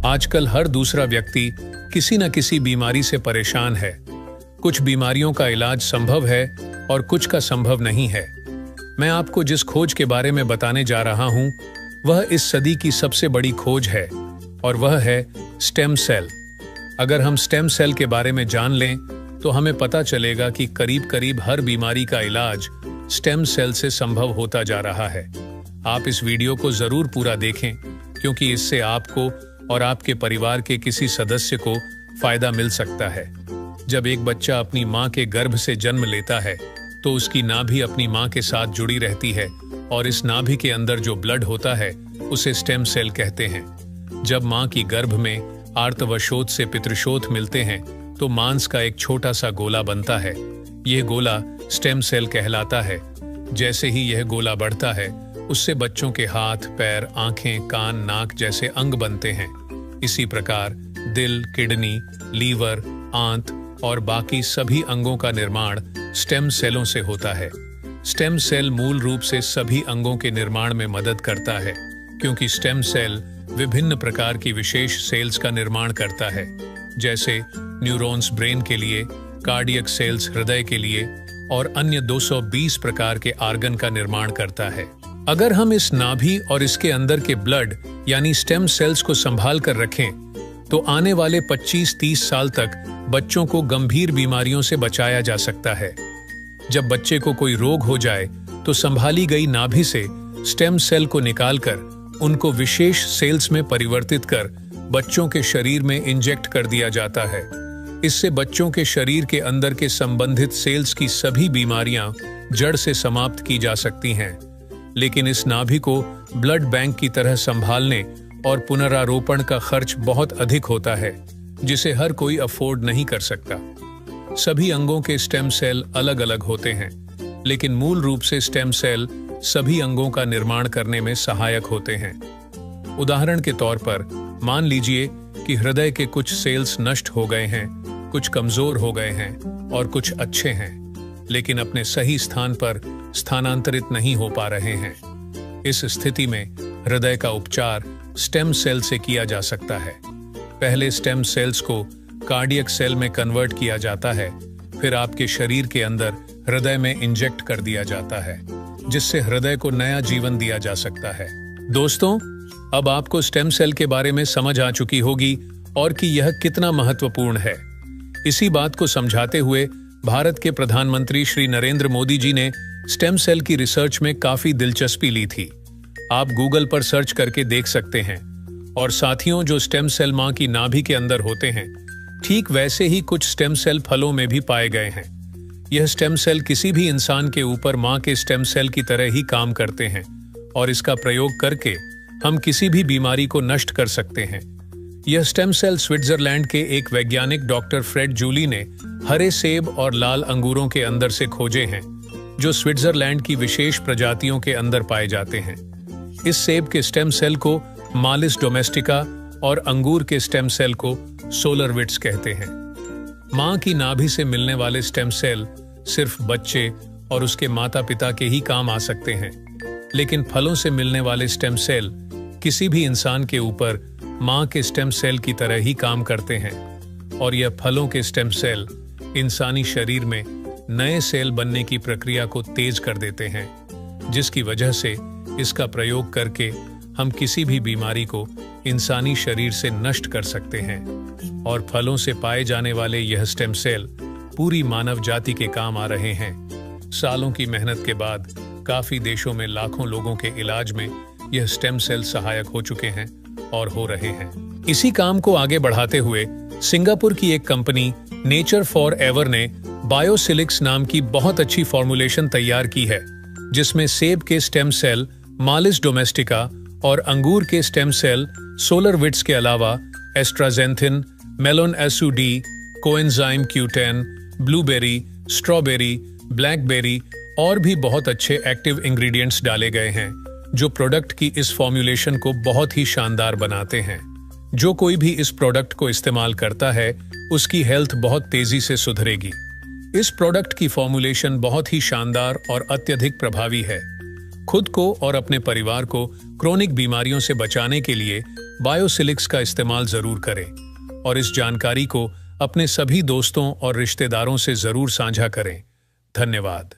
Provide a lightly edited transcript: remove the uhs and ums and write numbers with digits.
आजकल हर दूसरा व्यक्ति किसी न किसी बीमारी से परेशान है। कुछ बीमारियों का इलाज संभव है और कुछ का संभव नहीं है। मैं आपको जिस खोज के बारे में बताने जा रहा हूं, वह इस सदी की सबसे बड़ी खोज है और वह है स्टेम सेल। अगर हम स्टेम सेल के बारे में जान लें तो हमें पता चलेगा कि करीब करीब हर बीमारी का इलाज स्टेम सेल से संभव होता जा रहा है। आप इस वीडियो को जरूर पूरा देखें, क्योंकि इससे आपको और आपके परिवार के किसी सदस्य को फायदा मिल सकता है। जब एक बच्चा अपनी मां के गर्भ से जन्म लेता है तो उसकी नाभि अपनी मां के साथ जुड़ी रहती है और इस नाभि के अंदर जो ब्लड होता है उसे स्टेम सेल कहते हैं। जब मां की गर्भ में आर्तवशोथ से पितृशोथ मिलते हैं तो मांस का एक छोटा सा गोला बनता है। यह गोला स्टेम सेल कहलाता है। जैसे ही यह गोला बढ़ता है, उससे बच्चों के हाथ, पैर, आंखें, कान, नाक जैसे अंग बनते हैं। इसी प्रकार दिल, किडनी, लीवर, आंत और बाकी सभी अंगों का निर्माण स्टेम सेलों से होता है। स्टेम सेल मूल रूप से सभी अंगों के निर्माण में मदद करता है, क्योंकि स्टेम सेल विभिन्न प्रकार की विशेष सेल्स का निर्माण करता है, जैसे न्यूरॉन्स ब्रेन के लिए, कार्डियक सेल्स हृदय के लिए और अन्य 220 प्रकार के आर्गन का निर्माण करता है। अगर हम इस नाभि और इसके अंदर के ब्लड यानी स्टेम सेल्स को संभाल कर रखें तो आने वाले 25-30 साल तक बच्चों को गंभीर बीमारियों से बचाया जा सकता है। जब बच्चे को कोई रोग हो जाए तो संभाली गई नाभि से स्टेम सेल को निकालकर उनको विशेष सेल्स में परिवर्तित कर बच्चों के शरीर में इंजेक्ट कर दिया जाता है। इससे बच्चों के शरीर के अंदर के संबंधित सेल्स की सभी बीमारियां जड़ से समाप्त की जा सकती हैं। लेकिन इस नाभि को ब्लड बैंक की तरह संभालने और पुनरारोपण का खर्च बहुत अधिक होता है, जिसे हर कोई अफोर्ड नहीं कर सकता। सभी अंगों के स्टेम सेल अलग अलग होते हैं, लेकिन मूल रूप से स्टेम सेल सभी अंगों का निर्माण करने में सहायक होते हैं। उदाहरण के तौर पर मान लीजिए कि हृदय के कुछ सेल्स नष्ट हो गए हैं, कुछ कमजोर हो गए हैं और कुछ अच्छे हैं, लेकिन अपने सही स्थान पर स्थानांतरित नहीं हो पा रहे हैं। इस स्थिति में हृदय का उपचार स्टेम सेल से किया जा सकता है। पहले स्टेम सेल्स को कार्डियक सेल में कन्वर्ट किया जाता है, फिर आपके शरीर के अंदर हृदय में इंजेक्ट कर दिया जाता है, जिससे हृदय को नया जीवन दिया जा सकता है। दोस्तों, अब आपको स्टेम सेल के बारे में समझ आ चुकी होगी और कि यह कितना महत्वपूर्ण है। इसी बात को समझाते हुए भारत के प्रधानमंत्री श्री नरेंद्र मोदी जी ने स्टेम सेल की रिसर्च में काफी दिलचस्पी ली थी। आप गूगल पर सर्च करके देख सकते हैं। और साथियों, जो स्टेम सेल मां की नाभि के अंदर होते हैं, ठीक वैसे ही कुछ स्टेम सेल फलों में भी पाए गए हैं। यह स्टेम सेल किसी भी इंसान के ऊपर मां के स्टेम सेल की तरह ही काम करते हैं और इसका प्रयोग करके हम किसी भी बीमारी को नष्ट कर सकते हैं। यह स्टेम सेल स्विट्जरलैंड के एक वैज्ञानिक डॉक्टर फ्रेड जूली ने हरे सेब और लाल अंगूरों के अंदर से खोजे हैं, जो स्विट्जरलैंड की विशेष प्रजातियों के अंदर पाए जाते हैं। इस सेब के स्टेम सेल को मालिस डोमेस्टिका और अंगूर के स्टेम सेल को सोलरविट्स कहते हैं। मां की नाभि से मिलने वाले स्टेम सेल सिर्फ बच्चे और उसके माता पिता के ही काम आ सकते हैं, लेकिन फलों से मिलने वाले स्टेम सेल किसी भी इंसान के ऊपर मां के स्टेम सेल की तरह ही काम करते हैं और यह फलों के स्टेम सेल इंसानी शरीर में नए सेल बनने की प्रक्रिया को तेज कर देते हैं, जिसकी वजह से इसका प्रयोग करके हम किसी भी बीमारी को इंसानी शरीर से नष्ट कर सकते हैं। और फलों से पाए जाने वाले यह स्टेम सेल पूरी मानव जाति के काम आ रहे हैं। सालों की मेहनत के बाद काफी देशों में लाखों लोगों के इलाज में यह स्टेम सेल सहायक हो चुके हैं और हो रहे हैं। इसी काम को आगे बढ़ाते हुए सिंगापुर की एक कंपनी नेचर फॉर एवर ने बायोसिलिक्स नाम की बहुत अच्छी फॉर्मुलेशन तैयार की है, जिसमें सेब के स्टेम सेल मालिस डोमेस्टिका और अंगूर के स्टेम सेल सोलरविट्स के अलावा एस्ट्राजेंथिन, मेलोन एसुडी, coenzyme Q10, blueberry, strawberry, blackberry और भी बहुत अच्छे एक्टिव इंग्रेडिएंट्स डाले गए हैं, जो प्रोडक्ट की इस फॉर्मुलेशन को बहुत ही शानदार बनाते हैं। जो कोई भी इस प्रोडक्ट को इस्तेमाल करता है, उसकी हेल्थ बहुत तेजी से सुधरेगी। इस प्रोडक्ट की फॉर्मुलेशन बहुत ही शानदार और अत्यधिक प्रभावी है। खुद को और अपने परिवार को क्रोनिक बीमारियों से बचाने के लिए बायोसिलिक्स का इस्तेमाल जरूर करें और इस जानकारी को अपने सभी दोस्तों और रिश्तेदारों से जरूर साझा करें। धन्यवाद।